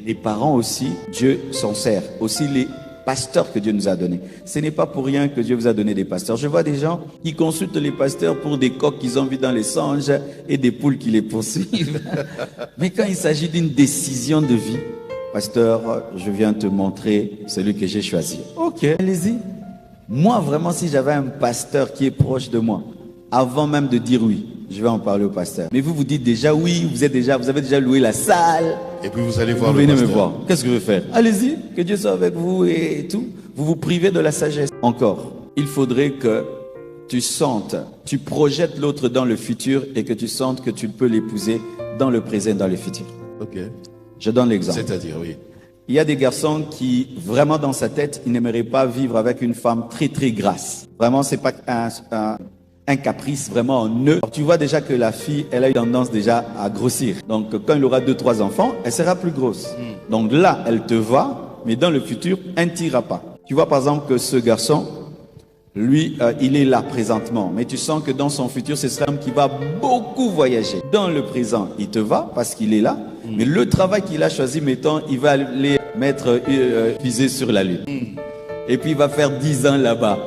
Les parents aussi, Dieu s'en sert. Aussi les pasteurs que Dieu nous a donnés. Ce n'est pas pour rien que Dieu vous a donné des pasteurs. Je vois des gens qui consultent les pasteurs pour des coqs qu'ils ont vus dans les songes et des poules qui les poursuivent. Mais quand il s'agit d'une décision de vie, pasteur, je viens te montrer celui que j'ai choisi. Ok, allez-y. Moi, vraiment, si j'avais un pasteur qui est proche de moi, avant même de dire oui, je vais en parler au pasteur. Mais vous dites déjà oui, vous avez déjà loué la salle. Et puis vous allez voir vous le venez pasteur. me voir. Qu'est-ce que je vais faire? Allez-y, que Dieu soit avec vous et tout. Vous vous privez de la sagesse. Encore, il faudrait que tu sentes, tu projettes l'autre dans le futur et que tu sentes que tu peux l'épouser dans le présent et dans le futur. Ok. Je donne l'exemple. C'est-à-dire, oui. Il y a des garçons qui, vraiment dans sa tête, ils n'aimeraient pas vivre avec une femme très très grasse. Vraiment, c'est pas un caprice vraiment en eux. Alors, tu vois déjà que la fille, elle a une tendance déjà à grossir. Donc, quand elle aura 2-3 enfants, elle sera plus grosse. Donc là, elle te va, mais dans le futur, elle ne t'ira pas. Tu vois par exemple que ce garçon, lui, il est là présentement. Mais tu sens que dans son futur, ce sera un homme qui va beaucoup voyager. Dans le présent, il te va parce qu'il est là. Mais le travail qu'il a choisi, mettons, il va aller mettre viser sur la lune. Et puis il va faire 10 ans là-bas.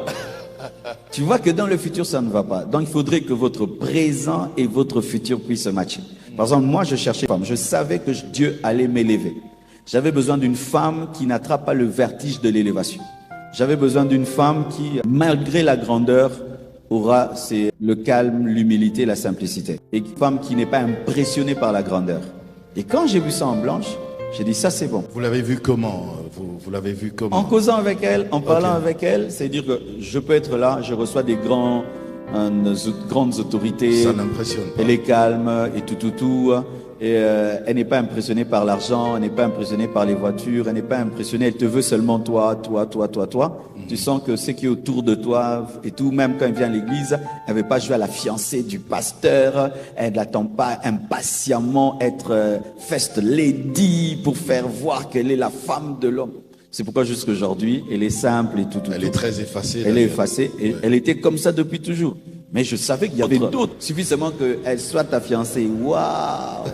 Tu vois que dans le futur, ça ne va pas. Donc il faudrait que votre présent et votre futur puissent se matcher. Par exemple, moi, je cherchais une femme. Je savais que Dieu allait m'élever. J'avais besoin d'une femme qui n'attrape pas le vertige de l'élévation. J'avais besoin d'une femme qui, malgré la grandeur, aura le calme, l'humilité, la simplicité. Et une femme qui n'est pas impressionnée par la grandeur. Et quand j'ai vu ça en blanche, j'ai dit ça c'est bon. Vous l'avez vu comment? Vous l'avez vu comment? En causant avec elle, en parlant avec elle, c'est-à-dire que je peux être là, je reçois des grandes autorités. Ça n'impressionne pas. Elle est calme et tout. Et elle n'est pas impressionnée par l'argent, elle n'est pas impressionnée par les voitures, elle n'est pas impressionnée, elle te veut seulement toi. Tu sens que ce qui est autour de toi et tout, même quand elle vient à l'église, elle ne veut pas jouer à la fiancée du pasteur, elle n'attend pas impatiemment être first lady pour faire voir qu'elle est la femme de l'homme. C'est pourquoi jusqu'aujourd'hui, elle est simple et tout. Elle est très effacée. Elle est effacée et elle était comme ça depuis toujours. Mais je savais qu'il y avait d'autres, suffisamment qu'elle soit ta fiancée. Waouh!